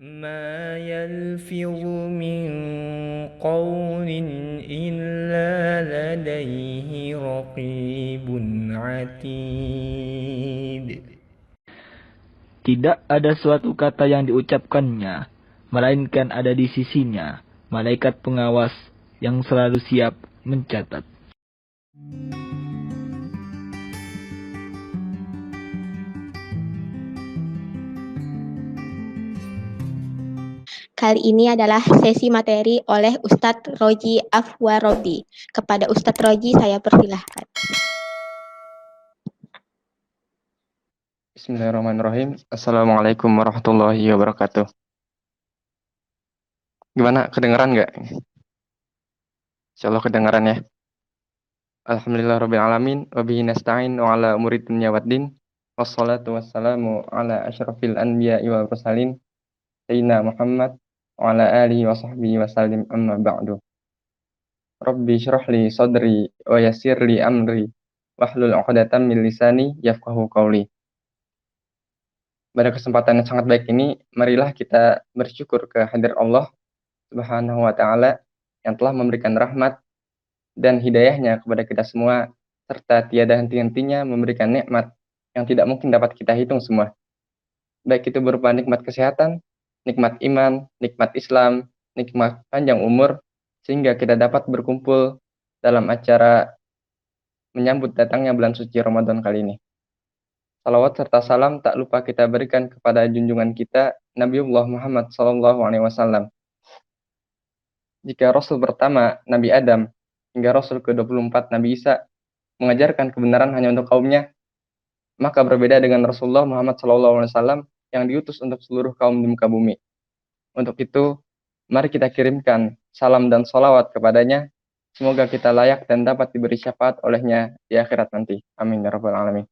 ما يلفظ من قول إلا لديه رقيب عتيد. Tidak ada suatu kata yang diucapkannya, melainkan ada di sisinya malaikat pengawas yang selalu siap mencatat. Kali ini adalah sesi materi oleh Ustadz Roji Afwarobi. Kepada Ustadz Roji saya persilahkan. Bismillahirrahmanirrahim. Assalamualaikum warahmatullahi wabarakatuh. Gimana? Kedengeran nggak? Insyaallah kedengeran ya. Alhamdulillahirrabbilalamin. Wabihi nasta'in wa ala umuri dunya waddin. Wassalatu wassalamu ala asyrafil anbiya'i wal mursalin. Sayyidina Muhammad wa ala alihi wa sahbihi wa sallim amma ba'du. Rabbi syrah li sadri wa yassir li amri. Wahlul 'uqdatam min lisani yafqahu qawli. Pada kesempatan yang sangat baik ini, marilah kita bersyukur kehadirat Allah Subhanahu wa Ta'ala yang telah memberikan rahmat dan hidayahnya kepada kita semua, serta tiada henti-hentinya memberikan nikmat yang tidak mungkin dapat kita hitung semua. Baik itu berupa nikmat kesehatan, nikmat iman, nikmat Islam, nikmat panjang umur, sehingga kita dapat berkumpul dalam acara menyambut datangnya bulan suci Ramadan kali ini. Salawat serta salam tak lupa kita berikan kepada junjungan kita Nabiullah Muhammad SAW. Jika Rasul pertama Nabi Adam hingga Rasul ke-24 Nabi Isa mengajarkan kebenaran hanya untuk kaumnya, maka berbeda dengan Rasulullah Muhammad SAW yang diutus untuk seluruh kaum di muka bumi. Untuk itu, mari kita kirimkan salam dan salawat kepadanya. Semoga kita layak dan dapat diberi syafaat olehnya di akhirat nanti. Amin ya rabbal alamin.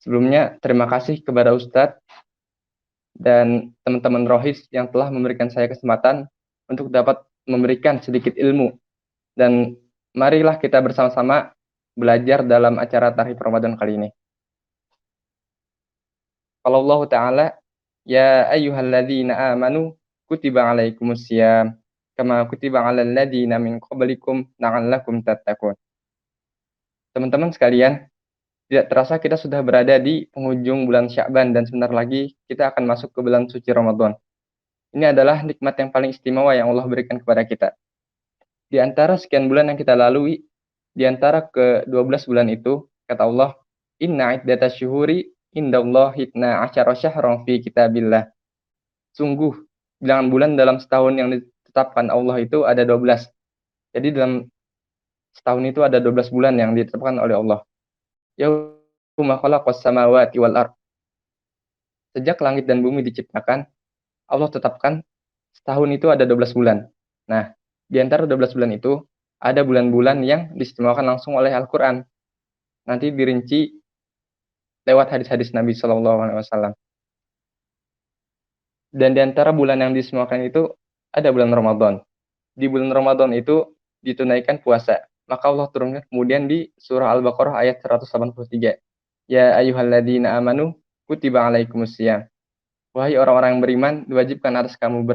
Sebelumnya, terima kasih kepada Ustadz dan teman-teman Rohis yang telah memberikan saya kesempatan untuk dapat memberikan sedikit ilmu. Dan marilah kita bersama-sama belajar dalam acara Tarhib Ramadan kali ini. Kalau Allah Ta'ala, Ya ayyuhalladzina amanu kutiba alaikumusiyam kama kutiba alal ladzina min qablikum la'allakum tattaqun. Teman-teman sekalian, tidak terasa kita sudah berada di penghujung bulan Sya'ban dan sebentar lagi kita akan masuk ke bulan suci Ramadan. Ini adalah nikmat yang paling istimewa yang Allah berikan kepada kita. Di antara sekian bulan yang kita lalui, di antara ke-12 bulan itu, kata Allah, Inna iddatash syuhuri indallahi 12 syahran fi kitabillah. Sungguh, bilangan bulan dalam setahun yang ditetapkan Allah itu ada 12. Jadi dalam setahun itu ada 12 bulan yang ditetapkan oleh Allah. Yauma khalaqas samawati wal ardh. Sejak langit dan bumi diciptakan, Allah tetapkan setahun itu ada 12 bulan. Nah, di antara 12 bulan itu ada bulan-bulan yang diistimewakan langsung oleh Al-Qur'an. Nanti dirinci lewat hadis-hadis Nabi SAW. Dan di antara bulan yang diistimewakan itu ada bulan Ramadan. Di bulan Ramadan itu ditunaikan puasa. Maka Allah turunkan kemudian di surah Al-Baqarah ayat 183. Ya ayyuhalladzina amanu kutiba alaikumusiyam. Wahai orang-orang yang beriman, diwajibkan atas kamu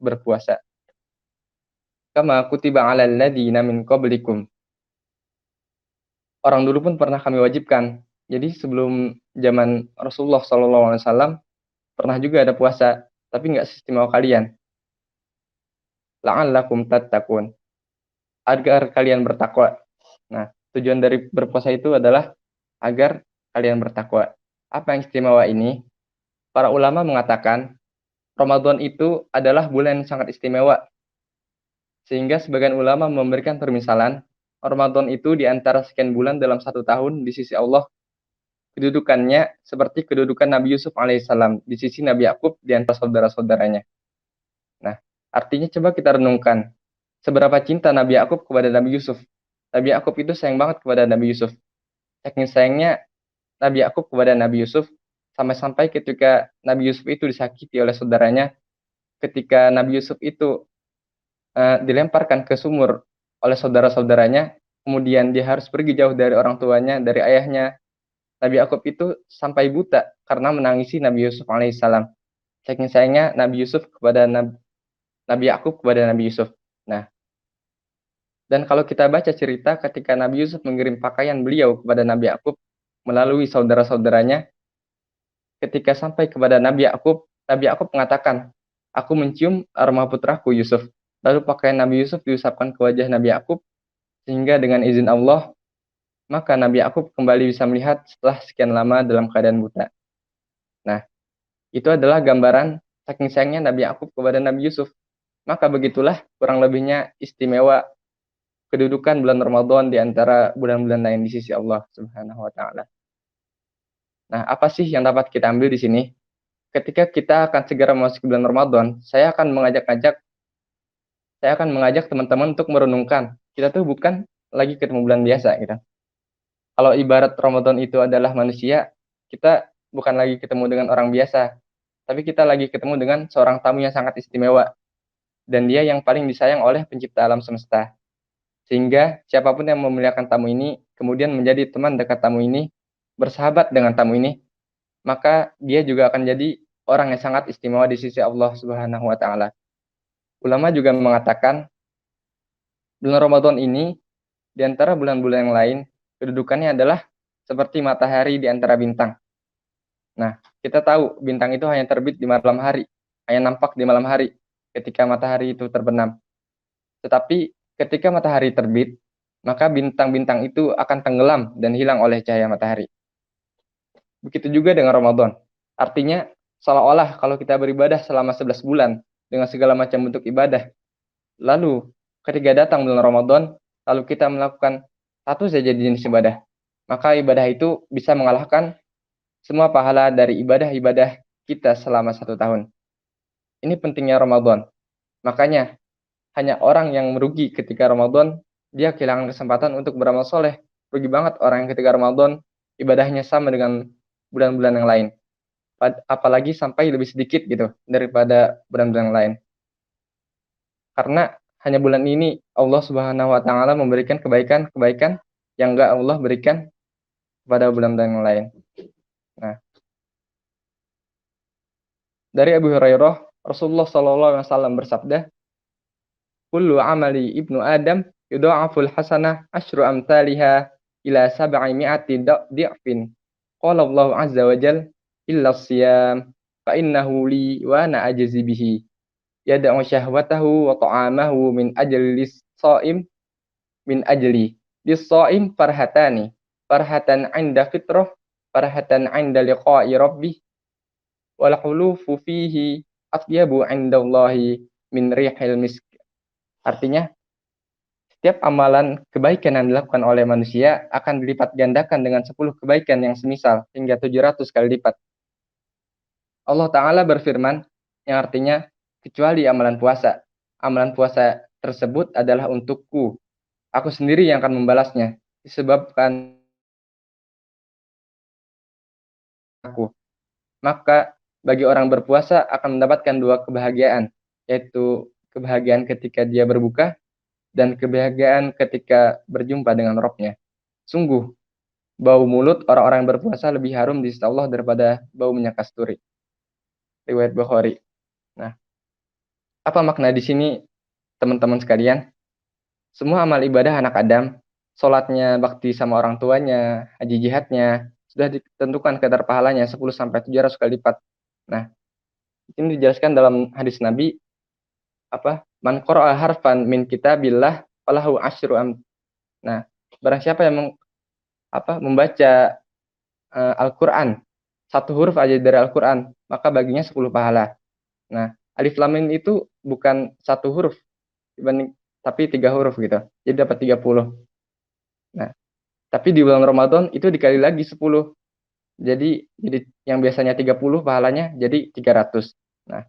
berpuasa. Kama kutiba alal ladzina min qablikum. Orang dulu pun pernah kami wajibkan. Jadi sebelum zaman Rasulullah SAW pernah juga ada puasa, tapi nggak seistimewa kalian. La'allakum tattaqun. Agar kalian bertakwa. Nah, tujuan dari berpuasa itu adalah agar kalian bertakwa. Apa yang istimewa ini? Para ulama mengatakan Ramadan itu adalah bulan yang sangat istimewa. Sehingga sebagian ulama memberikan permisalan, Ramadan itu di antara sekian bulan dalam satu tahun di sisi Allah, kedudukannya seperti kedudukan Nabi Yusuf alaihissalam di sisi Nabi Yakub di antara saudara-saudaranya. Nah, artinya coba kita renungkan, seberapa cinta Nabi Yakub kepada Nabi Yusuf. Nabi Yakub itu sayang banget kepada Nabi Yusuf. Saking sayangnya Nabi Yakub kepada Nabi Yusuf, sampai-sampai ketika Nabi Yusuf itu disakiti oleh saudaranya, ketika Nabi Yusuf itu dilemparkan ke sumur oleh saudara-saudaranya, kemudian dia harus pergi jauh dari orang tuanya, dari ayahnya. Nabi Yakub itu sampai buta karena menangisi Nabi Yusuf alaihissalam. saking sayangnya Nabi Yusuf kepada Nabi Yakub kepada Nabi Yusuf. Nah, dan kalau kita baca cerita ketika Nabi Yusuf mengirim pakaian beliau kepada Nabi Yakub melalui saudara-saudaranya, ketika sampai kepada Nabi Yakub mengatakan, "Aku mencium aroma putraku Yusuf." Lalu pakaian Nabi Yusuf diusapkan ke wajah Nabi Yakub, sehingga dengan izin Allah, maka Nabi Yakub kembali bisa melihat setelah sekian lama dalam keadaan buta. Nah, itu adalah gambaran saking sayangnya Nabi Yakub kepada Nabi Yusuf. Maka begitulah kurang lebihnya istimewa kedudukan bulan Ramadan di antara bulan-bulan lain di sisi Allah Subhanahu wa taala. Nah, apa sih yang dapat kita ambil di sini? Ketika kita akan segera memasuki bulan Ramadan, saya akan mengajak teman-teman untuk merenungkan. Kita tuh bukan lagi ketemu bulan biasa gitu. Kalau ibarat Ramadan itu adalah manusia, kita bukan lagi ketemu dengan orang biasa, tapi kita lagi ketemu dengan seorang tamu yang sangat istimewa, dan dia yang paling disayang oleh pencipta alam semesta. Sehingga siapapun yang memuliakan tamu ini, kemudian menjadi teman dekat tamu ini, bersahabat dengan tamu ini, maka dia juga akan jadi orang yang sangat istimewa di sisi Allah Subhanahu wa taala. Ulama juga mengatakan bulan Ramadan ini di antara bulan-bulan yang lain kedudukannya adalah seperti matahari di antara bintang. Nah, kita tahu bintang itu hanya terbit di malam hari, hanya nampak di malam hari ketika matahari itu terbenam. Tetapi ketika matahari terbit, maka bintang-bintang itu akan tenggelam dan hilang oleh cahaya matahari. Begitu juga dengan Ramadan. Artinya, seolah-olah kalau kita beribadah selama 11 bulan dengan segala macam bentuk ibadah, lalu ketika datang bulan Ramadan, lalu kita melakukan satu saja jenis ibadah, maka ibadah itu bisa mengalahkan semua pahala dari ibadah-ibadah kita selama 1 tahun. Ini pentingnya Ramadan. Makanya, hanya orang yang merugi ketika Ramadan, dia kehilangan kesempatan untuk beramal soleh. Rugi banget orang yang ketika Ramadan, ibadahnya sama dengan bulan-bulan yang lain. Apalagi sampai lebih sedikit gitu daripada bulan-bulan yang lain. Karena hanya bulan ini Allah Subhanahu wa taala memberikan kebaikan-kebaikan yang enggak Allah berikan pada bulan-bulan yang lain. Nah, dari Abu Hurairah, Rasulullah SAW bersabda, "Kullu amali ibnu Adam yudha'aful hasanah asyru amthaliha ila sab'i mi'ati di'fin." Qala Allah azza wa jalla, "Illa siyam fa innahu li wa ana ajzi bihi." Yad'u syahwatahu wa ta'amahu min ajli lis-shaim min ajli. Lis-shaim farhatani, farhatan 'inda fitrah, farhatan 'inda liqa'i rabbih, wal hulufu fihi atyabu 'indallahi min rihil misk. Artinya, setiap amalan kebaikan yang dilakukan oleh manusia akan dilipat gandakan dengan 10 kebaikan yang semisal hingga 700 kali lipat. Allah Ta'ala berfirman, yang artinya, kecuali amalan puasa. Amalan puasa tersebut adalah untukku. Aku sendiri yang akan membalasnya, disebabkan aku. Maka bagi orang berpuasa akan mendapatkan 2 kebahagiaan, yaitu kebahagiaan ketika dia berbuka dan kebahagiaan ketika berjumpa dengan Rabb-Nya. Sungguh, bau mulut orang-orang yang berpuasa lebih harum di sisi Allah daripada bau minyak kasturi. Riwayat Bukhari. Nah, apa makna di sini, teman-teman sekalian? Semua amal ibadah anak Adam, sholatnya, bakti sama orang tuanya, haji jihadnya, sudah ditentukan kadar pahalanya 10-700 kali lipat. Nah, ini dijelaskan dalam hadis Nabi, man qara'a harfan min kitabillah falahu asyru Nah, barang siapa yang membaca Al-Qur'an, 1 huruf aja dari Al-Qur'an, maka baginya 10 pahala. Nah, alif lam mim itu bukan 1 huruf tapi 3 huruf gitu. Jadi dapat 30. Nah, tapi di bulan Ramadan itu dikali lagi 10. Jadi yang biasanya 30 pahalanya jadi 300. Nah,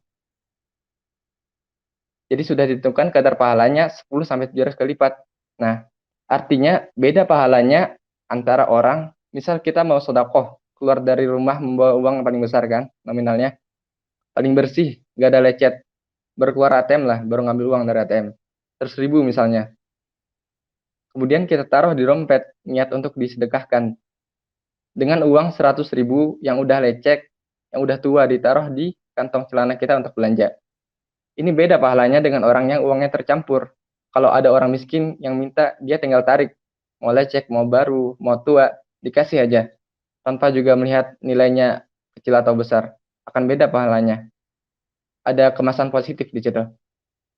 jadi sudah ditentukan kadar pahalanya 10-700 kali lipat. Nah, artinya beda pahalanya antara orang, misal kita mau sedekah, keluar dari rumah membawa uang yang paling besar kan, nominalnya, paling bersih, gak ada lecet, baru keluar ATM lah, baru ngambil uang dari ATM, 100.000 misalnya. Kemudian kita taruh di dompet, niat untuk disedekahkan. Dengan uang 100.000 yang udah lecek, yang udah tua, ditaruh di kantong celana kita untuk belanja. Ini beda pahalanya dengan orang yang uangnya tercampur. Kalau ada orang miskin yang minta, dia tinggal tarik. Mau lecek, mau baru, mau tua, dikasih aja. Tanpa juga melihat nilainya kecil atau besar. Akan beda pahalanya. Ada kemasan positif di situ.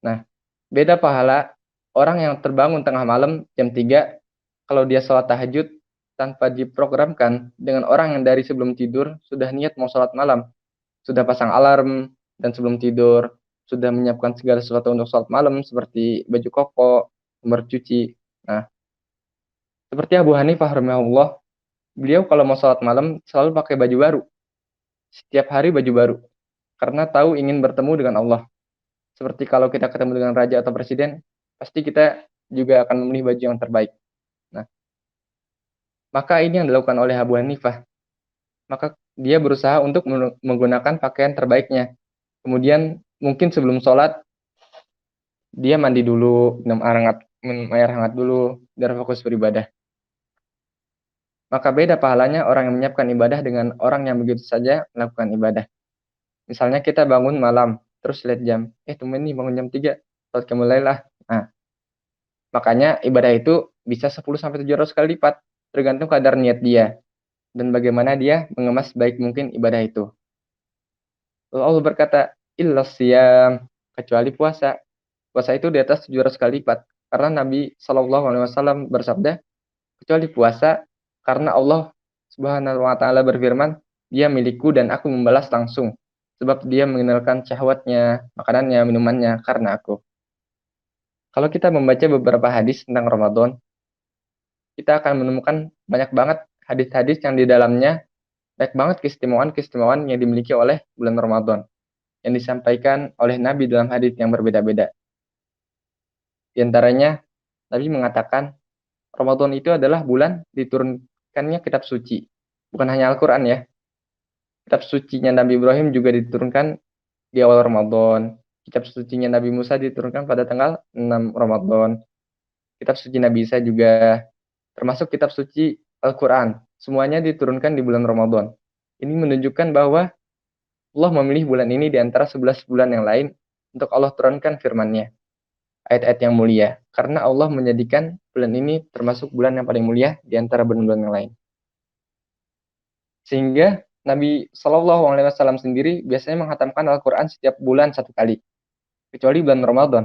Nah, beda pahala orang yang terbangun tengah malam jam 3, kalau dia sholat tahajud tanpa diprogramkan dengan orang yang dari sebelum tidur sudah niat mau sholat malam. Sudah pasang alarm dan sebelum tidur sudah menyiapkan segala sesuatu untuk sholat malam seperti baju koko, nomor cuci. Nah, seperti Abu Hanifah rahimahullah, beliau kalau mau sholat malam selalu pakai baju baru. Setiap hari baju baru. Karena tahu ingin bertemu dengan Allah. Seperti kalau kita ketemu dengan raja atau presiden, pasti kita juga akan memilih baju yang terbaik. Nah, maka ini yang dilakukan oleh Abu Hanifah. Maka dia berusaha untuk menggunakan pakaian terbaiknya. Kemudian mungkin sebelum sholat, dia mandi dulu, minum air hangat dulu, biar fokus beribadah. Maka beda pahalanya orang yang menyiapkan ibadah dengan orang yang begitu saja melakukan ibadah. Misalnya kita bangun malam, terus lihat jam, temen nih bangun jam 3, sholat mulailah. Nah, makanya ibadah itu bisa 10-700 kali lipat, tergantung kadar niat dia, dan bagaimana dia mengemas baik mungkin ibadah itu. Lalu Allah berkata, illa siyam, kecuali puasa. Puasa itu di atas 700 kali lipat. Karena Nabi SAW bersabda, kecuali puasa, karena Allah Subhanahu wa Ta'ala berfirman, dia milikku dan aku membalas langsung. Sebab dia mengenalkan syahwatnya, makanannya, minumannya, karena aku. Kalau kita membaca beberapa hadis tentang Ramadan, kita akan menemukan banyak banget hadis-hadis yang di dalamnya banyak banget keistimewaan-keistimewaan yang dimiliki oleh bulan Ramadan yang disampaikan oleh Nabi dalam hadis yang berbeda-beda. Di antaranya, Nabi mengatakan, Ramadan itu adalah bulan diturunkannya kitab suci. Bukan hanya Al-Quran ya. Kitab sucinya Nabi Ibrahim juga diturunkan di awal Ramadan. Kitab sucinya Nabi Musa diturunkan pada tanggal 6 Ramadan. Kitab suci Nabi Isa juga, termasuk kitab suci Al-Quran. Semuanya diturunkan di bulan Ramadan. Ini menunjukkan bahwa Allah memilih bulan ini di antara 11 bulan yang lain untuk Allah turunkan firman-Nya. Ayat-ayat yang mulia. Karena Allah menjadikan bulan ini termasuk bulan yang paling mulia di antara bulan-bulan yang lain. Sehingga Nabi SAW sendiri biasanya menghatamkan Al-Quran setiap bulan 1 kali. Kecuali bulan Ramadan.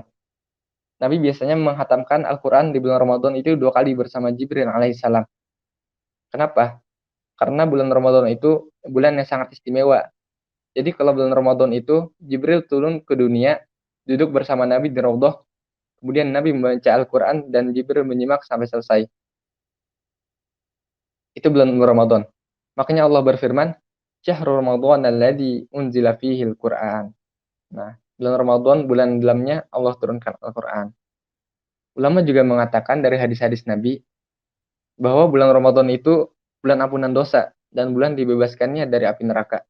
Nabi biasanya menghatamkan Al-Quran di bulan Ramadan itu 2 kali bersama Jibril alaihissalam. Kenapa? Karena bulan Ramadan itu bulan yang sangat istimewa. Jadi kalau bulan Ramadan itu Jibril turun ke dunia, duduk bersama Nabi di Raudhah, kemudian Nabi membaca Al-Quran dan Jibril menyimak sampai selesai. Itu bulan Ramadan. Makanya Allah berfirman, Syahrul Ramadan alladzi unzila fihi Al-Quran. Nah, bulan Ramadan, bulan dalamnya Allah turunkan Al-Quran. Ulama juga mengatakan dari hadis-hadis Nabi, bahwa bulan Ramadan itu bulan ampunan dosa, dan bulan dibebaskannya dari api neraka.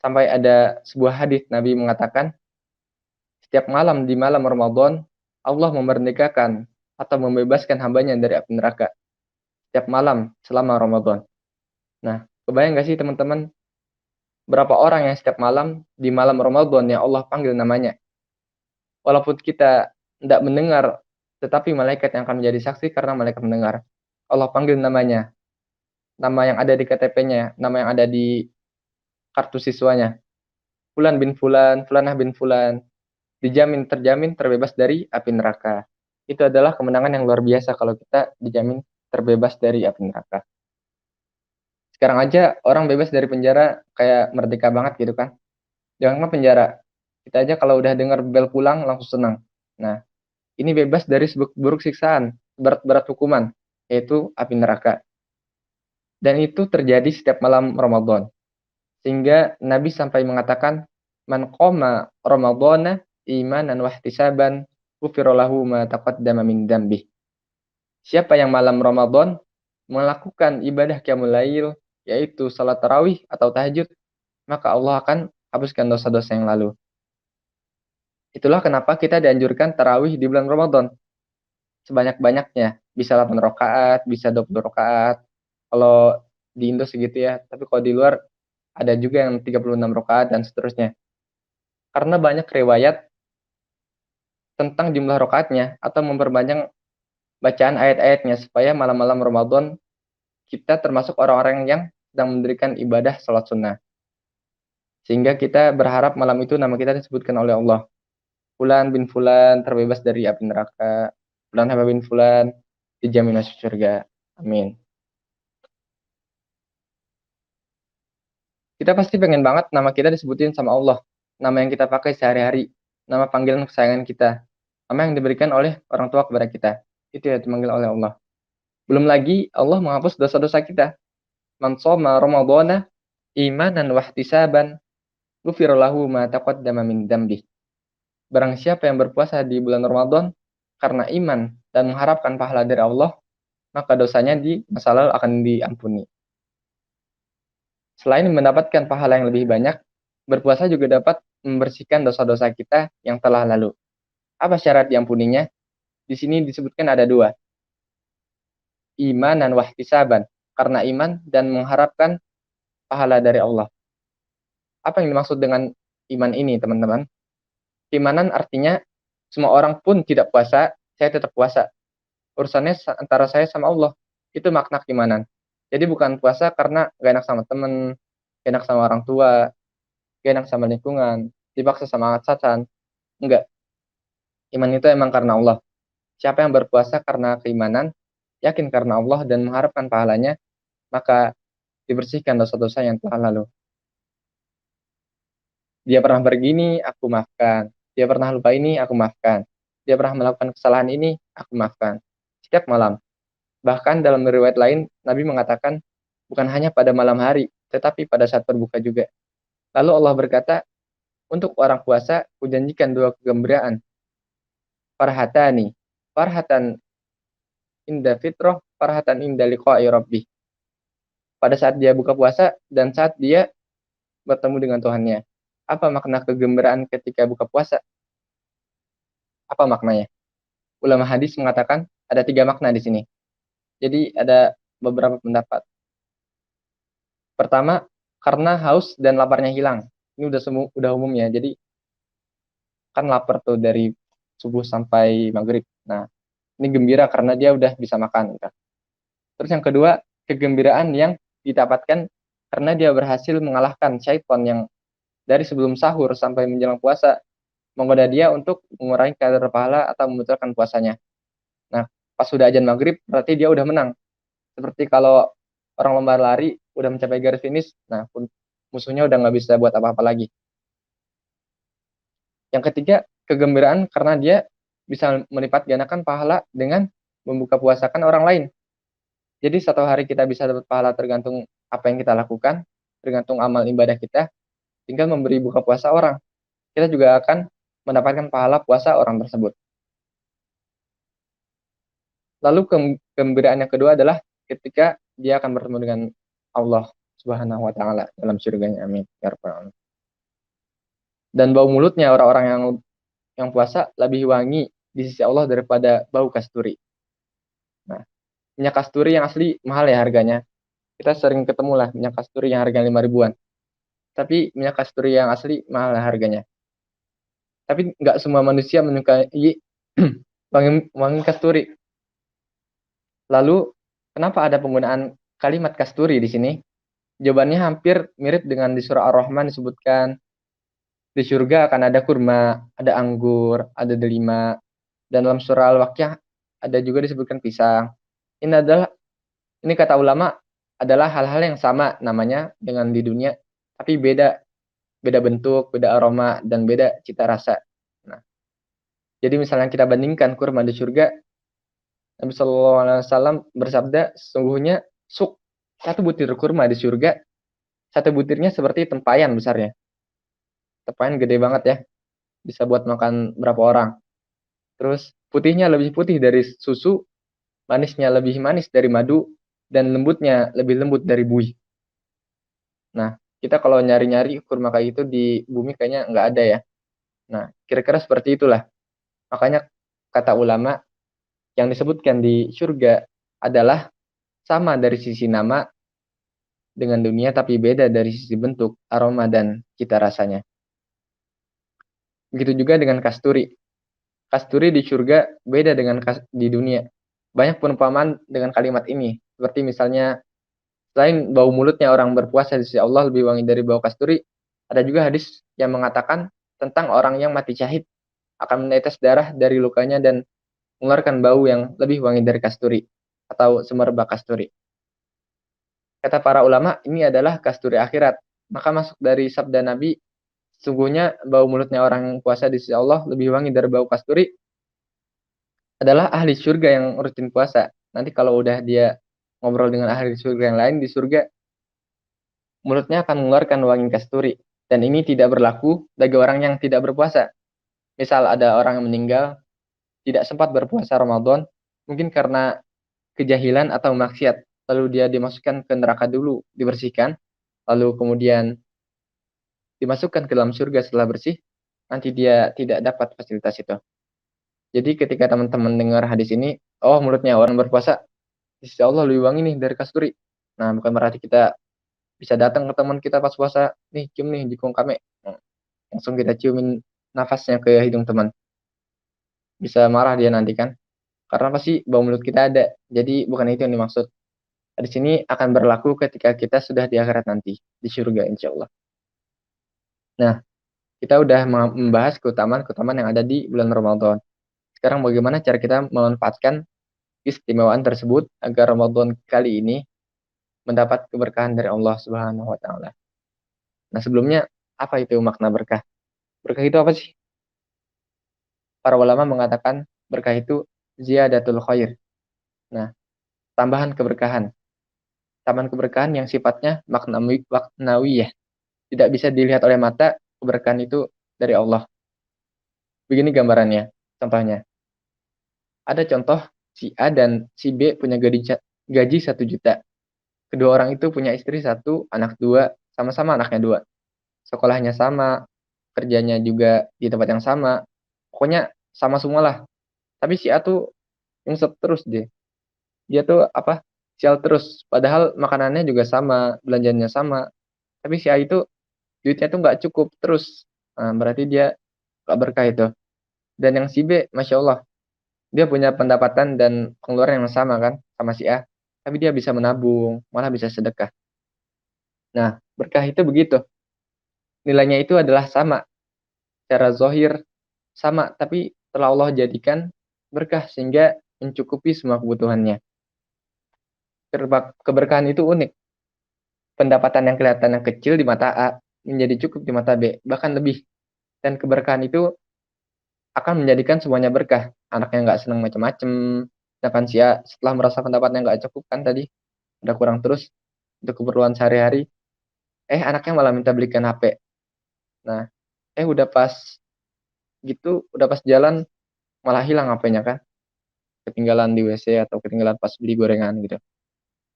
Sampai ada sebuah hadis Nabi mengatakan, setiap malam di malam Ramadan, Allah memerdekakan atau membebaskan hambanya dari api neraka. Setiap malam selama Ramadan. Nah, kebayang gak sih teman-teman, berapa orang yang setiap malam di malam Ramadan yang Allah panggil namanya? Walaupun kita tidak mendengar, tetapi malaikat yang akan menjadi saksi karena malaikat mendengar. Allah panggil namanya, nama yang ada di KTP-nya, nama yang ada di kartu siswanya. Fulan bin Fulan, Fulanah bin Fulan, terjamin terbebas dari api neraka. Itu adalah kemenangan yang luar biasa kalau kita dijamin terbebas dari api neraka. Sekarang aja orang bebas dari penjara kayak merdeka banget gitu kan. Jangan penjara, kita aja kalau udah dengar bel pulang langsung senang. Nah, ini bebas dari seburuk siksaan, berat-berat hukuman, yaitu api neraka. Dan itu terjadi setiap malam Ramadan. Sehingga Nabi sampai mengatakan, Man qoma Ramadana imanan wahtisaban ghufira lahu ma taqaddama min dzambih. Siapa yang malam Ramadan melakukan ibadah qiyamul lail, yaitu salat tarawih atau tahajud, maka Allah akan hapuskan dosa-dosa yang lalu. Itulah kenapa kita dianjurkan tarawih di bulan Ramadan. Sebanyak-banyaknya. Bisa 8 rakaat, bisa 20 rakaat. Kalau di Indo segitu ya. Tapi kalau di luar ada juga yang 36 rakaat dan seterusnya. Karena banyak riwayat tentang jumlah rakaatnya atau memperbanyak bacaan ayat-ayatnya supaya malam-malam Ramadan kita termasuk orang-orang yang sedang mendirikan ibadah salat sunnah. Sehingga kita berharap malam itu nama kita disebutkan oleh Allah. Fulan bin Fulan terbebas dari api neraka. Fulan bin Fulan dijamin masuk surga. Amin. Kita pasti pengen banget nama kita disebutin sama Allah. Nama yang kita pakai sehari-hari. Nama panggilan kesayangan kita. Nama yang diberikan oleh orang tua kepada kita. Itu yang dipanggil oleh Allah. Belum lagi Allah menghapus dosa-dosa kita. Man shoma Ramadhana imanan wahtisaban ghufira lahu ma taqaddama min dzambi. Barang siapa yang berpuasa di bulan Ramadan karena iman dan mengharapkan pahala dari Allah, maka dosanya di masa lalu akan diampuni. Selain mendapatkan pahala yang lebih banyak, berpuasa juga dapat membersihkan dosa-dosa kita yang telah lalu. Apa syarat diampuninya? Di sini disebutkan ada dua. Iman dan wahtisaban. Karena iman dan mengharapkan pahala dari Allah. Apa yang dimaksud dengan iman ini, teman-teman? Keimanan artinya semua orang pun tidak puasa, saya tetap puasa. Urusannya antara saya sama Allah. Itu makna keimanan. Jadi bukan puasa karena gak enak sama temen, gak enak sama orang tua, gak enak sama lingkungan, dipaksa sama atasan. Enggak. Iman itu emang karena Allah. Siapa yang berpuasa karena keimanan, yakin karena Allah dan mengharapkan pahalanya, maka dibersihkan dosa-dosa yang telah lalu. Dia pernah begini, aku maafkan. Dia pernah lupa ini, aku maafkan. Dia pernah melakukan kesalahan ini, aku maafkan. Setiap malam. Bahkan dalam riwayat lain, Nabi mengatakan, bukan hanya pada malam hari, tetapi pada saat berbuka juga. Lalu Allah berkata, untuk orang puasa, kujanjikan dua kegembiraan. Farhatani, farhatan inda fitrah, farhatan inda liqa'i rabbih. Pada saat dia buka puasa, dan saat dia bertemu dengan Tuhannya. Apa makna kegembiraan ketika buka puasa? Apa maknanya? Ulama hadis mengatakan ada 3 makna di sini. Jadi ada beberapa pendapat. Pertama, karena haus dan laparnya hilang. Ini udah umum ya. Jadi kan lapar tuh dari subuh sampai maghrib. Nah, ini gembira karena dia udah bisa makan. Gitu. Terus yang kedua, kegembiraan yang didapatkan karena dia berhasil mengalahkan syaitan yang dari sebelum sahur sampai menjelang puasa menggoda dia untuk mengurangi kadar pahala atau membatalkan puasanya. Nah, pas sudah azan maghrib, berarti dia udah menang. Seperti kalau orang lomba lari, udah mencapai garis finish, nah musuhnya udah nggak bisa buat apa-apa lagi. Yang ketiga, kegembiraan karena dia bisa melipat gandakan pahala dengan membuka puasakan orang lain. Jadi satu hari kita bisa dapat pahala tergantung apa yang kita lakukan, tergantung amal ibadah kita, tinggal memberi buka puasa orang. Kita juga akan mendapatkan pahala puasa orang tersebut. Lalu kegembiraan yang kedua adalah ketika dia akan bertemu dengan Allah Subhanahu wa taala dalam surganya. Amin. Ya rabbal alamin. Dan bau mulutnya orang-orang yang puasa lebih wangi di sisi Allah daripada bau kasturi. Nah, minyak kasturi yang asli mahal ya harganya. Kita sering ketemu lah minyak kasturi yang harga 5 ribuan. Tapi minyak kasturi yang asli mahal harganya. Tapi nggak semua manusia menyukai wangi kasturi. Lalu, kenapa ada penggunaan kalimat kasturi di sini? Jawabannya hampir mirip dengan di surah Ar-Rahman disebutkan, di surga akan ada kurma, ada anggur, ada delima, dan dalam surah Al-Waqiah ada juga disebutkan pisang. Ini kata ulama adalah hal-hal yang sama namanya dengan di dunia, tapi beda bentuk, beda aroma, dan beda cita rasa. Nah, jadi misalnya kita bandingkan kurma di surga, Nabi Shallallahu Alaihi Wasallam bersabda, sesungguhnya satu butir kurma di surga, satu butirnya seperti tempayan besarnya. Tempayan gede banget ya, bisa buat makan berapa orang. Terus putihnya lebih putih dari susu, manisnya lebih manis dari madu, dan lembutnya lebih lembut dari buih. Nah, kita kalau nyari-nyari kurma kayak itu di bumi kayaknya nggak ada ya. Nah, kira-kira seperti itulah. Makanya kata ulama, yang disebutkan di surga adalah sama dari sisi nama dengan dunia, tapi beda dari sisi bentuk, aroma, dan cita rasanya. Begitu juga dengan kasturi. Kasturi di surga beda dengan di dunia. Banyak perumpamaan dengan kalimat ini. Seperti misalnya, selain bau mulutnya orang berpuasa di sisi Allah lebih wangi dari bau kasturi, ada juga hadis yang mengatakan tentang orang yang mati syahid akan menetes darah dari lukanya dan mengeluarkan bau yang lebih wangi dari kasturi atau semerbak kasturi. Kata para ulama, ini adalah kasturi akhirat. Maka masuk dari sabda Nabi, sungguhnya bau mulutnya orang yang puasa di sisi Allah lebih wangi dari bau kasturi adalah ahli surga yang rutin puasa. Nanti kalau udah dia ngobrol dengan ahli surga yang lain di surga, mulutnya akan mengeluarkan wangi kasturi. Dan ini tidak berlaku bagi orang yang tidak berpuasa. Misal ada orang yang meninggal, tidak sempat berpuasa Ramadan, mungkin karena kejahilan atau maksiat. Lalu dia dimasukkan ke neraka dulu, dibersihkan, lalu kemudian dimasukkan ke dalam surga setelah bersih, nanti dia tidak dapat fasilitas itu. Jadi ketika teman-teman dengar hadis ini, oh mulutnya orang berpuasa, insya Allah lebih wangi nih dari kasturi. Nah, bukan berarti kita bisa datang ke teman kita pas puasa, nih cium nih jikung kami. Langsung kita ciumin nafasnya ke hidung teman. Bisa marah dia nanti kan. Karena pasti bau mulut kita ada. Jadi bukan itu yang dimaksud. Di sini akan berlaku ketika kita sudah di akhirat nanti. Di surga insya Allah. Nah, kita udah membahas keutamaan-keutamaan yang ada di bulan Ramadan. Sekarang bagaimana cara kita memanfaatkan keistimewaan tersebut agar Ramadan kali ini mendapat keberkahan dari Allah Subhanahu wa taala. Nah, sebelumnya apa itu makna berkah? Berkah itu apa sih? Para ulama mengatakan berkah itu ziyadatul khair. Nah, tambahan keberkahan. Tambahan keberkahan yang sifatnya maknawiyah. Tidak bisa dilihat oleh mata, keberkahan itu dari Allah. Begini gambarannya, contohnya. Ada contoh si A dan si B punya gaji 1 juta. Kedua orang itu punya istri 1, anak 2, sama-sama anaknya 2. Sekolahnya sama, kerjanya juga di tempat yang sama. Pokoknya sama semua lah. Tapi si A tuh nyungsep terus deh. Dia tuh sial terus. Padahal makanannya juga sama, belanjanya sama. Tapi si A itu duitnya tuh nggak cukup terus. Nah, berarti dia nggak berkah itu. Dan yang si B, Masya Allah, dia punya pendapatan dan pengeluaran yang sama kan sama si A. Tapi dia bisa menabung, malah bisa sedekah. Nah, berkah itu begitu. Nilainya itu adalah sama. Secara zohir sama, tapi telah Allah jadikan berkah sehingga mencukupi semua kebutuhannya. Keberkahan itu unik. Pendapatan yang kelihatannya kecil di mata A menjadi cukup di mata B, bahkan lebih. Dan keberkahan itu akan menjadikan semuanya berkah. Anaknya nggak senang macam-macam, sedangkan si A setelah merasa pendapatnya nggak cukup kan tadi, udah kurang terus untuk keperluan sehari-hari, anaknya malah minta belikan HP. Nah, udah pas jalan malah hilang HP-nya kan, ketinggalan di WC atau ketinggalan pas beli gorengan gitu.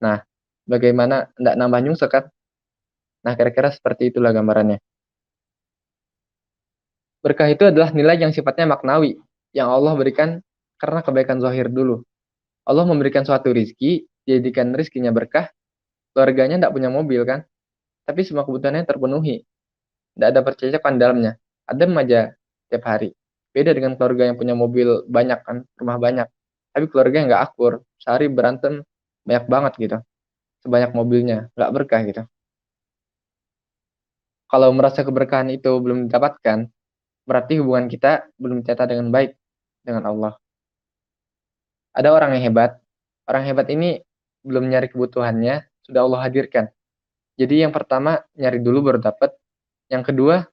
Nah, bagaimana nggak nambah nyungsek kan? Nah, kira-kira seperti itulah gambarannya. Berkah itu adalah nilai yang sifatnya maknawi, yang Allah berikan karena kebaikan zahir dulu. Allah memberikan suatu rizki, jadikan rizkinya berkah, keluarganya tidak punya mobil kan, tapi semua kebutuhannya terpenuhi, tidak ada percakapan dalamnya, adem aja tiap hari. Beda dengan keluarga yang punya mobil banyak kan, rumah banyak, tapi keluarga yang nggak akur, sehari berantem banyak banget gitu, sebanyak mobilnya, nggak berkah gitu. Kalau merasa keberkahan itu belum didapatkan, berarti hubungan kita belum tertata dengan baik dengan Allah. Ada orang yang hebat ini belum nyari kebutuhannya, sudah Allah hadirkan. Jadi yang pertama, nyari dulu baru dapat. Yang kedua,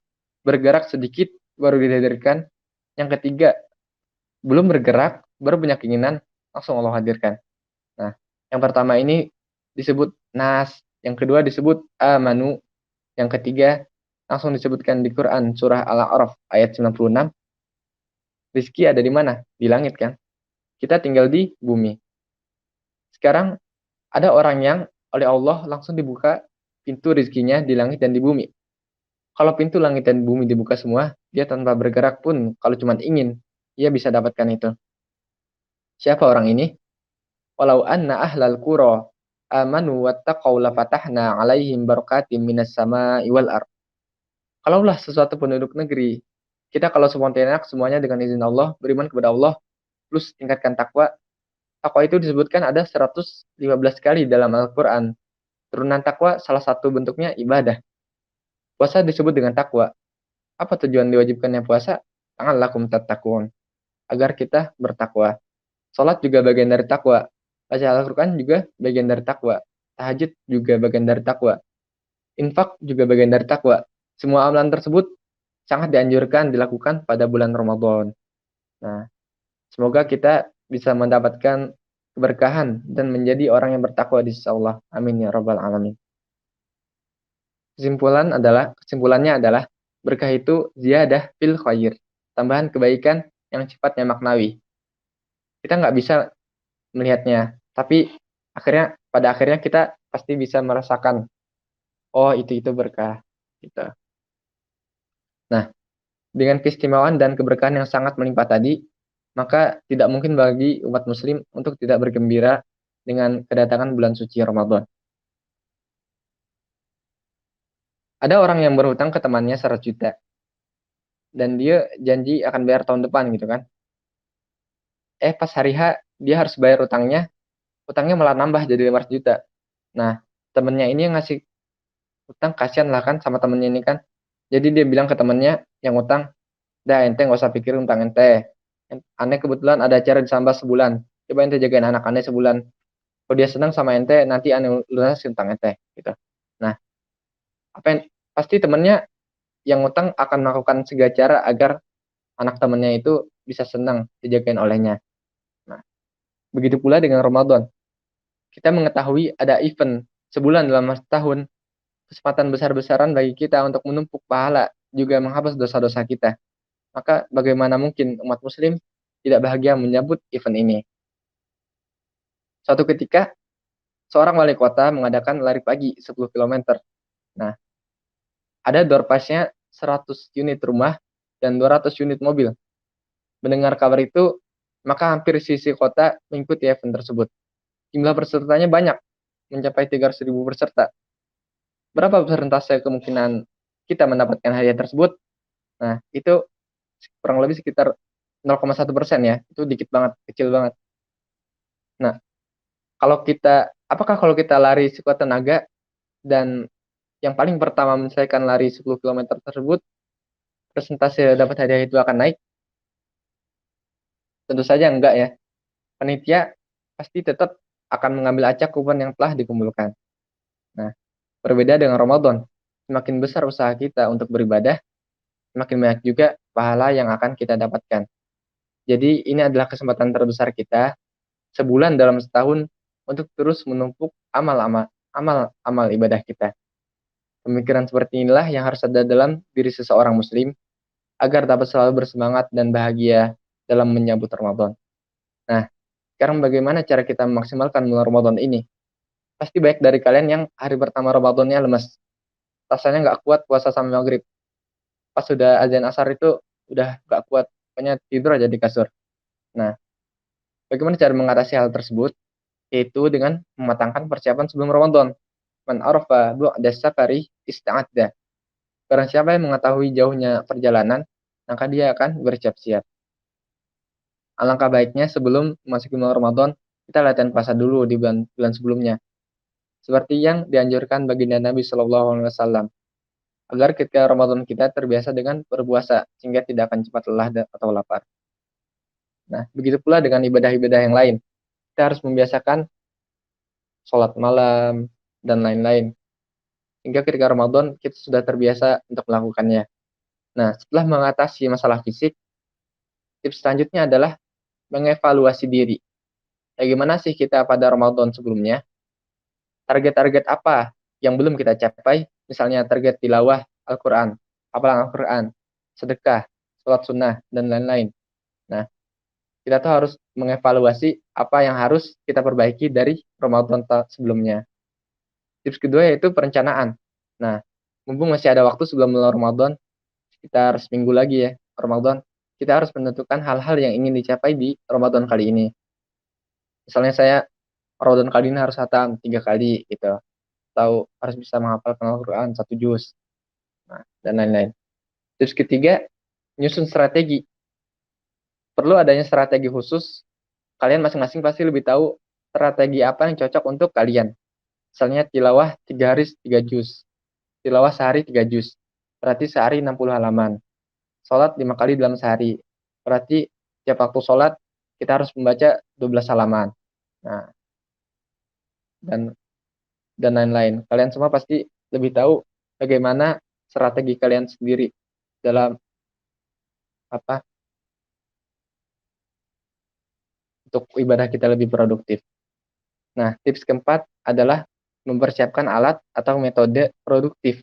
bergerak sedikit baru dihadirkan. Yang ketiga, belum bergerak, baru punya keinginan, langsung Allah hadirkan. Nah, yang pertama ini disebut nas, yang kedua disebut amanu, yang ketiga langsung disebutkan di Quran surah Al-A'raf ayat 96. Rizki ada di mana? Di langit kan? Kita tinggal di bumi. Sekarang ada orang yang oleh Allah langsung dibuka pintu rizkinya di langit dan di bumi. Kalau pintu langit dan bumi dibuka semua, dia tanpa bergerak pun, kalau cuma ingin, dia bisa dapatkan itu. Siapa orang ini? Walau anna ahlal qura amanu wattaqau lafatahna alaihim barakatim minas sama'i wal ardh. Kalaulah sesuatu penduduk negeri kita kalau spontan semuanya dengan izin Allah, beriman kepada Allah, plus tingkatkan takwa. Takwa itu disebutkan ada 115 kali dalam Al-Quran. Turunan takwa salah satu bentuknya ibadah. Puasa disebut dengan takwa. Apa tujuan diwajibkannya puasa? La'allakum tattaqun. Agar kita bertakwa. Salat juga bagian dari takwa. Baca Al-Quran juga bagian dari takwa. Tahajud juga bagian dari takwa. Infak juga bagian dari takwa. Semua amalan tersebut sangat dianjurkan dilakukan pada bulan Ramadan. Nah, semoga kita bisa mendapatkan keberkahan dan menjadi orang yang bertakwa di sisi Allah. Amin ya rabbal alamin. Kesimpulannya adalah berkah itu ziyadah fil khair, tambahan kebaikan yang sifatnya maknawi. Kita nggak bisa melihatnya, tapi pada akhirnya kita pasti bisa merasakan, oh itu berkah gitu. Nah, dengan keistimewaan dan keberkahan yang sangat melimpah tadi, maka tidak mungkin bagi umat muslim untuk tidak bergembira dengan kedatangan bulan suci Ramadan. Ada orang yang berhutang ke temannya 100 juta. Dan dia janji akan bayar tahun depan gitu kan. Pas hari H, dia harus bayar utangnya malah nambah jadi 500 juta. Nah, temennya ini yang ngasih utang, kasihan lah kan sama temennya ini kan. Jadi dia bilang ke temennya yang utang, dah ente nggak usah pikir utang ente. Aneh kebetulan ada acara di Sambas sebulan. Coba ente jagain anak aneh sebulan. Kalau dia senang sama ente, nanti aneh lunasin utang ente gitu. Nah, pasti temennya yang utang akan melakukan segala cara agar anak temannya itu bisa senang dijagain olehnya. Nah, begitu pula dengan Ramadan. Kita mengetahui ada event sebulan dalam setahun, kesempatan besar-besaran bagi kita untuk menumpuk pahala, juga menghapus dosa-dosa kita. Maka bagaimana mungkin umat muslim tidak bahagia menyambut event ini? Suatu ketika, seorang wali kota mengadakan lari pagi 10 km. Nah, ada door pass-nya 100 unit rumah dan 200 unit mobil. Mendengar kabar itu, maka hampir sisi kota mengikuti event tersebut. Jumlah pesertanya banyak, mencapai 300.000 peserta. Berapa persentase kemungkinan kita mendapatkan hadiah tersebut? Nah, itu kurang lebih sekitar 0,1% ya. Itu dikit banget, kecil banget. Nah, apakah kalau kita lari sekuat tenaga dan yang paling pertama menyelesaikan lari 10 km tersebut, persentase dapat hadiah itu akan naik? Tentu saja enggak ya. Panitia pasti tetap akan mengambil acak kupon yang telah dikumpulkan. Nah, berbeda dengan Ramadan, semakin besar usaha kita untuk beribadah, semakin banyak juga pahala yang akan kita dapatkan. Jadi ini adalah kesempatan terbesar kita sebulan dalam setahun untuk terus menumpuk amal ibadah kita. Pemikiran seperti inilah yang harus ada dalam diri seseorang muslim agar dapat selalu bersemangat dan bahagia dalam menyambut Ramadan. Nah, sekarang bagaimana cara kita memaksimalkan bulan Ramadan ini? Pasti baik dari kalian yang hari pertama Ramadannya lemes. Rasanya nggak kuat puasa sampai maghrib. Pas sudah azan asar itu udah nggak kuat. Pokoknya tidur aja di kasur. Nah, bagaimana cara mengatasi hal tersebut? Yaitu dengan mematangkan persiapan sebelum Ramadan. Man arafa bu'da safari ista'adda. Barang siapa yang mengetahui jauhnya perjalanan, maka dia akan bersiap-siap. Alangkah baiknya sebelum memasuki bulan Ramadan, kita latihan puasa dulu di bulan sebelumnya. Seperti yang dianjurkan baginda Nabi Shallallahu Alaihi Wasallam, agar ketika Ramadan kita terbiasa dengan berpuasa sehingga tidak akan cepat lelah atau lapar. Nah, begitu pula dengan ibadah-ibadah yang lain. Kita harus membiasakan sholat malam dan lain-lain. Hingga ketika Ramadan kita sudah terbiasa untuk melakukannya. Nah, setelah mengatasi masalah fisik, tips selanjutnya adalah mengevaluasi diri. Bagaimana sih kita pada Ramadan sebelumnya? Target-target apa yang belum kita capai? Misalnya target tilawah Al-Quran, hafalan Al-Quran, sedekah, sholat sunnah, dan lain-lain. Nah, kita tuh harus mengevaluasi apa yang harus kita perbaiki dari Ramadan sebelumnya. Tips kedua yaitu perencanaan. Nah, mumpung masih ada waktu sebelum bulan Ramadan, sekitar seminggu lagi ya, Ramadan, kita harus menentukan hal-hal yang ingin dicapai di Ramadan kali ini. Misalnya saya Ramadan kali ini harus hatam 3 kali gitu, atau harus bisa menghafalkan Al-Quran 1 juz, nah, dan lain-lain. Tips ketiga, nyusun strategi. Perlu adanya strategi khusus. Kalian masing-masing pasti lebih tahu strategi apa yang cocok untuk kalian. Misalnya tilawah 3 hari 3 juz. Tilawah sehari 3 juz. Berarti sehari 60 halaman. Sholat 5 kali dalam sehari. Berarti tiap waktu sholat kita harus membaca 12 halaman. Nah, dan lain-lain. Kalian semua pasti lebih tahu bagaimana strategi kalian sendiri dalam apa untuk ibadah kita lebih produktif. Nah, tips keempat adalah mempersiapkan alat atau metode produktif.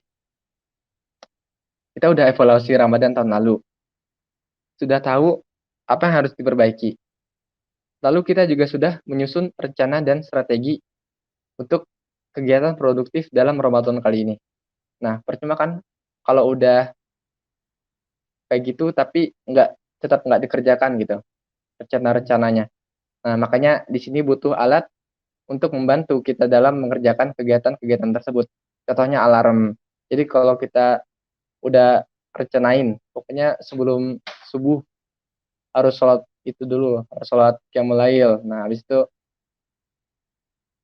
Kita udah evaluasi Ramadan tahun lalu. Sudah tahu apa yang harus diperbaiki. Lalu kita juga sudah menyusun rencana dan strategi untuk kegiatan produktif dalam Ramadan kali ini. Nah, percuma kan kalau udah kayak gitu tapi tetap nggak dikerjakan gitu rencana-rencananya. Nah, makanya di sini butuh alat untuk membantu kita dalam mengerjakan kegiatan-kegiatan tersebut. Contohnya alarm. Jadi kalau kita udah rencanain, pokoknya sebelum subuh harus sholat itu dulu, harus sholat qiyamul lail. Nah, habis itu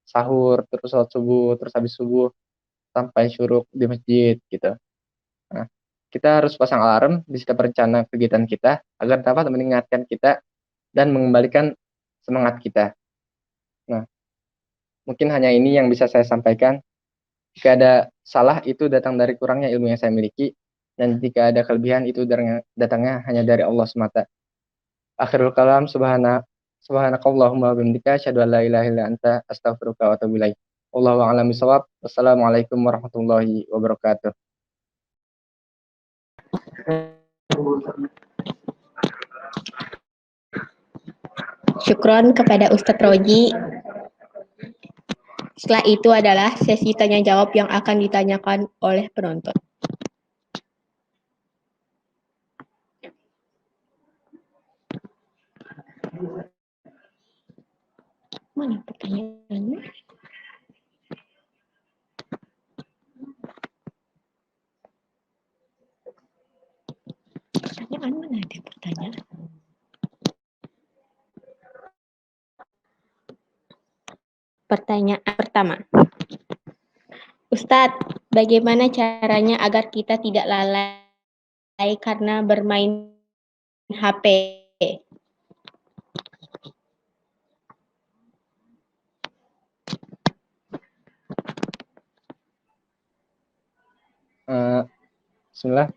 sahur, terus sholat subuh, terus habis subuh sampai syuruk di masjid gitu. Nah, kita harus pasang alarm di setiap rencana kegiatan kita agar dapat mengingatkan kita dan mengembalikan semangat kita. Nah, mungkin hanya ini yang bisa saya sampaikan. Jika ada salah itu datang dari kurangnya ilmu yang saya miliki, dan jika ada kelebihan itu datangnya hanya dari Allah semata. Akhirul kalam subhanakallahumma wa bihamdika asyhadu an la ilaha illa anta astaghfiruka wa atubu ilaik. Wallahu a'lam bishawab. Wassalamualaikum warahmatullahi wabarakatuh. Syukron kepada Ustadz Roji. Setelah itu adalah sesi tanya jawab yang akan ditanyakan oleh penonton. Mana pertanyaannya? Pertanyaan mana ada pertanyaan? Pertanyaan pertama. Ustadz, bagaimana caranya agar kita tidak lalai karena bermain HP? Bismillah.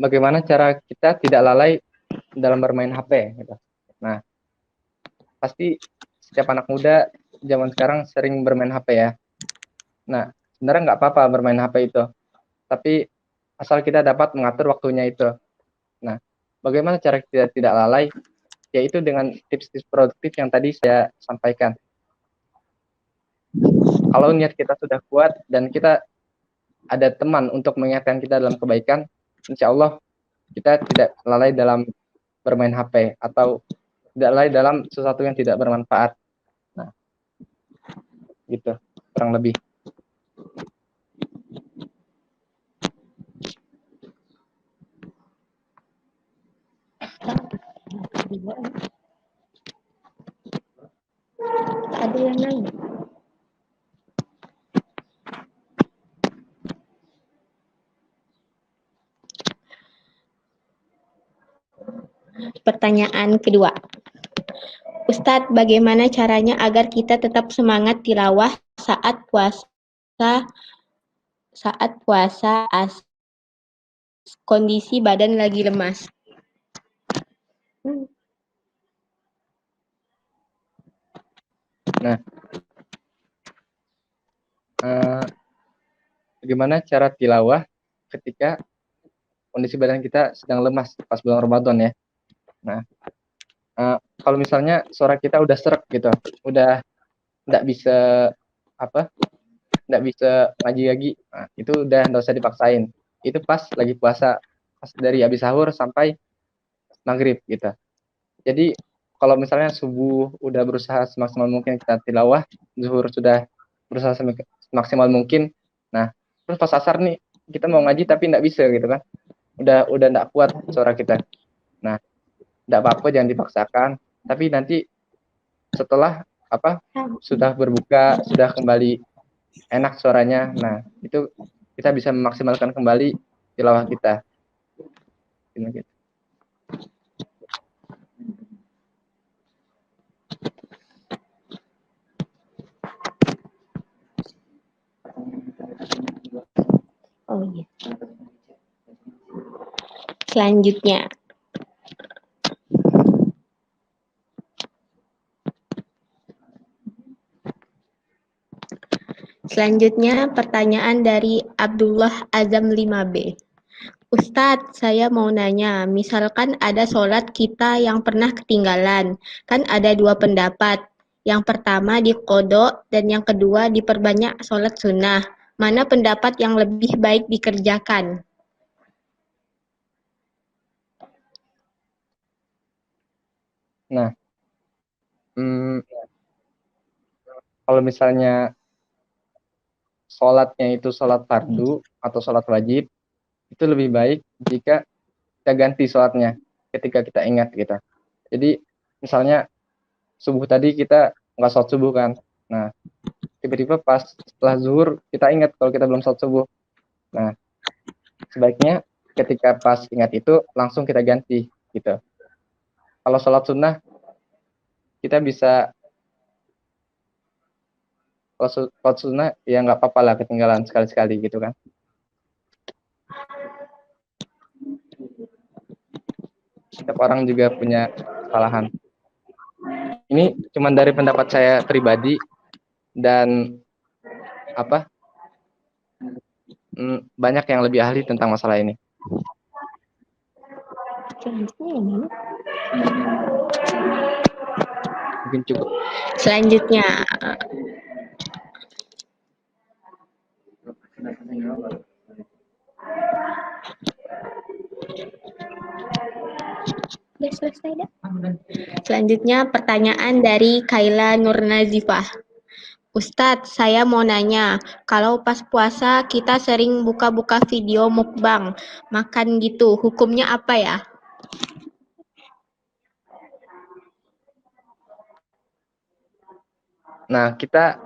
Bagaimana cara kita tidak lalai dalam bermain HP gitu. Nah, pasti setiap anak muda zaman sekarang sering bermain HP ya. Nah, sebenarnya nggak apa-apa bermain HP itu, tapi asal kita dapat mengatur waktunya itu. Nah, bagaimana cara kita tidak lalai? Yaitu dengan tips-tips produktif yang tadi saya sampaikan. Kalau niat kita sudah kuat dan kita ada teman untuk mengingatkan kita dalam kebaikan, insya Allah kita tidak lalai dalam bermain HP atau tidak lalai dalam sesuatu yang tidak bermanfaat. Nah, gitu kurang lebih. Ada yang nanya. Pertanyaan kedua. Ustadz, bagaimana caranya agar kita tetap semangat tilawah saat puasa kondisi badan lagi lemas? Nah, bagaimana cara tilawah ketika kondisi badan kita sedang lemas pas bulan Ramadan ya. Nah, kalau misalnya suara kita udah serak gitu, udah nggak bisa nggak bisa ngaji lagi, nah, itu udah nggak usah dipaksain. Itu pas lagi puasa, pas dari habis sahur sampai maghrib gitu. Jadi kalau misalnya subuh udah berusaha semaksimal mungkin kita tilawah, zuhur sudah berusaha semaksimal mungkin, nah terus pas asar nih kita mau ngaji tapi nggak bisa gitu kan, udah nggak kuat suara kita. Nah, nggak apa-apa, jangan dipaksakan. Tapi nanti setelah sudah berbuka, sudah kembali enak suaranya, nah itu kita bisa memaksimalkan kembali tilawah kita. Gitu. Oh iya. Selanjutnya. Selanjutnya pertanyaan dari Abdullah Azam 5B. Ustadz, saya mau nanya, misalkan ada sholat kita yang pernah ketinggalan, kan ada dua pendapat. Yang pertama diqodho dan yang kedua diperbanyak sholat sunnah. Mana pendapat yang lebih baik dikerjakan? Nah, kalau misalnya sholatnya itu sholat fardu atau sholat wajib, itu lebih baik jika kita ganti sholatnya ketika kita ingat gitu. Jadi misalnya subuh tadi kita nggak sholat subuh kan, nah tiba-tiba pas setelah zuhur kita ingat kalau kita belum sholat subuh. Nah, sebaiknya ketika pas ingat itu langsung kita ganti gitu. Kalau sholat sunnah kita bisa, kalau sholat sunnah ya nggak apa-apa lah ketinggalan sekali-sekali gitu kan. Setiap orang juga punya kesalahan. Ini cuma dari pendapat saya pribadi dan banyak yang lebih ahli tentang masalah ini. Mungkin cukup. Selanjutnya. Udah selesai dah. Selanjutnya pertanyaan dari Kaila Nurnazifah. Ustadz, saya mau nanya, kalau pas puasa kita sering buka-buka video mukbang, makan gitu, hukumnya apa ya? Nah, kita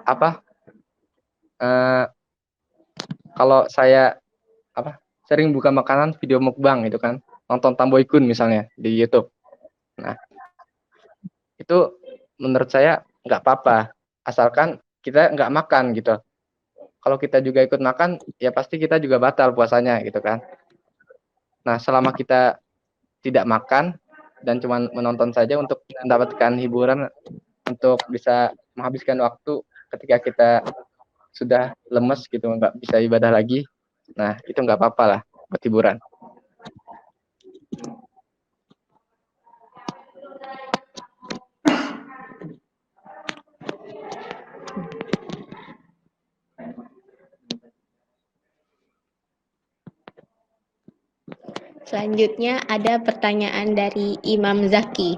kalau saya sering buka makanan video mukbang itu kan, nonton Tamboykun misalnya di YouTube. Nah, itu menurut saya nggak apa-apa, asalkan kita nggak makan gitu. Kalau kita juga ikut makan, ya pasti kita juga batal puasanya gitu kan. Nah, selama kita tidak makan dan cuma menonton saja untuk mendapatkan hiburan, untuk bisa menghabiskan waktu ketika kita sudah lemes gitu, nggak bisa ibadah lagi, nah itu nggak apa-apa lah buat hiburan. Selanjutnya ada pertanyaan dari Imam Zaki.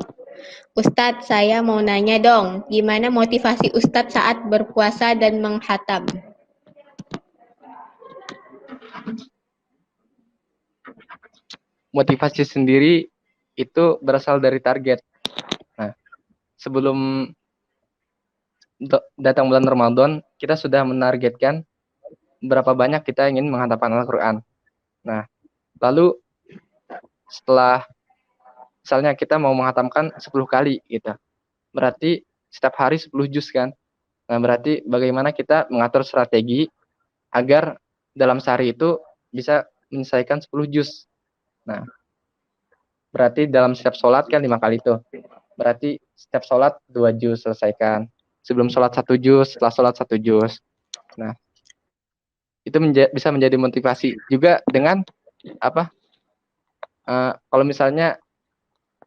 Ustadz, saya mau nanya dong, gimana motivasi Ustadz saat berpuasa dan menghatam? Motivasi sendiri itu berasal dari target. Nah, sebelum datang bulan Ramadan, kita sudah menargetkan berapa banyak kita ingin menghatamkan Al-Quran. Nah, lalu setelah misalnya kita mau menghatamkan 10 kali gitu, berarti setiap hari 10 juz kan. Nah, berarti bagaimana kita mengatur strategi agar dalam sehari itu bisa menyelesaikan 10 juz. Nah, berarti dalam setiap sholat kan 5 kali itu. Berarti setiap sholat 2 juz selesaikan. Sebelum sholat 1 juz, setelah sholat 1 juz. Nah, itu bisa menjadi motivasi juga dengan kalau misalnya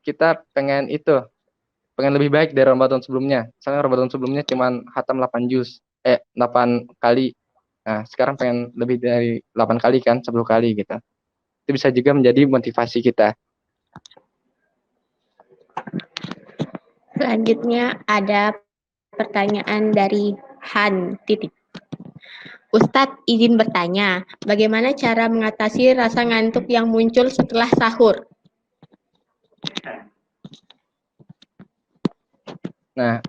kita pengen lebih baik dari Ramadan sebelumnya. Misalnya Ramadan sebelumnya cuma khatam 8 juz, 8 kali. Nah, sekarang pengen lebih dari 8 kali kan, 10 kali gitu. Itu bisa juga menjadi motivasi kita. Selanjutnya ada pertanyaan dari Han Titik. Ustadz izin bertanya, bagaimana cara mengatasi rasa ngantuk yang muncul setelah sahur? Nah,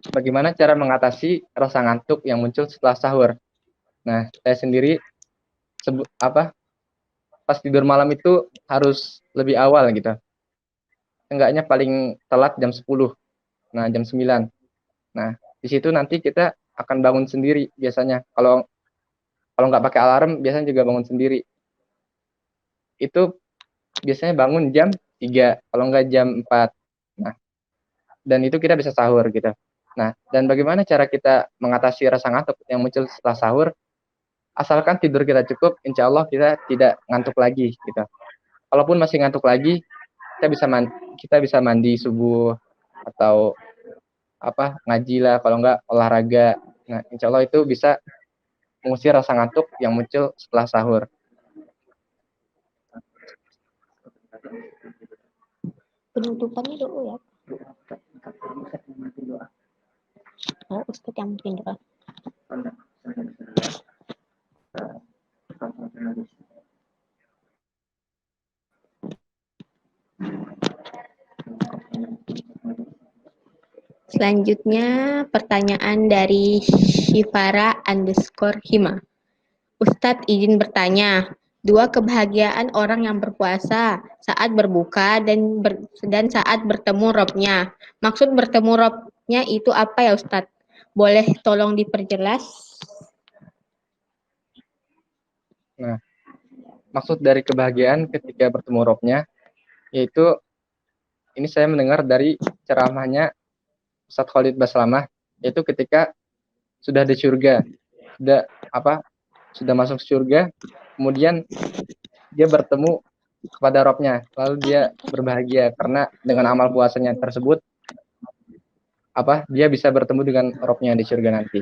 bagaimana cara mengatasi rasa ngantuk yang muncul setelah sahur? Nah, saya sendiri pas tidur malam itu harus lebih awal gitu. Enggaknya paling telat jam 10. Nah, jam 9. Nah, di situ nanti kita akan bangun sendiri biasanya. Kalau nggak pakai alarm, biasanya juga bangun sendiri. Itu biasanya bangun jam 3, kalau nggak jam 4. Nah, dan itu kita bisa sahur gitu. Nah, dan bagaimana cara kita mengatasi rasa ngantuk yang muncul setelah sahur? Asalkan tidur kita cukup, insya Allah kita tidak ngantuk lagi gitu. Kalaupun masih ngantuk lagi, kita bisa mandi subuh atau ngaji lah, kalau nggak olahraga. Nah, insya Allah itu bisa mengusir rasa ngantuk yang muncul setelah sahur. Penutupannya dulu ya. Oh, Ustadz yang mungkin doa. Selanjutnya pertanyaan dari Shifara_Hima. Ustadz izin bertanya, dua kebahagiaan orang yang berpuasa saat berbuka dan saat bertemu Robnya. Maksud bertemu Robnya itu apa ya Ustadz? Boleh tolong diperjelas? Nah, maksud dari kebahagiaan ketika bertemu Robnya, yaitu ini saya mendengar dari ceramahnya Ustadz Khalid Baslamah, yaitu ketika sudah di surga, sudah masuk surga, kemudian dia bertemu kepada Robnya, lalu dia berbahagia karena dengan amal puasanya tersebut, dia bisa bertemu dengan Robnya di surga nanti.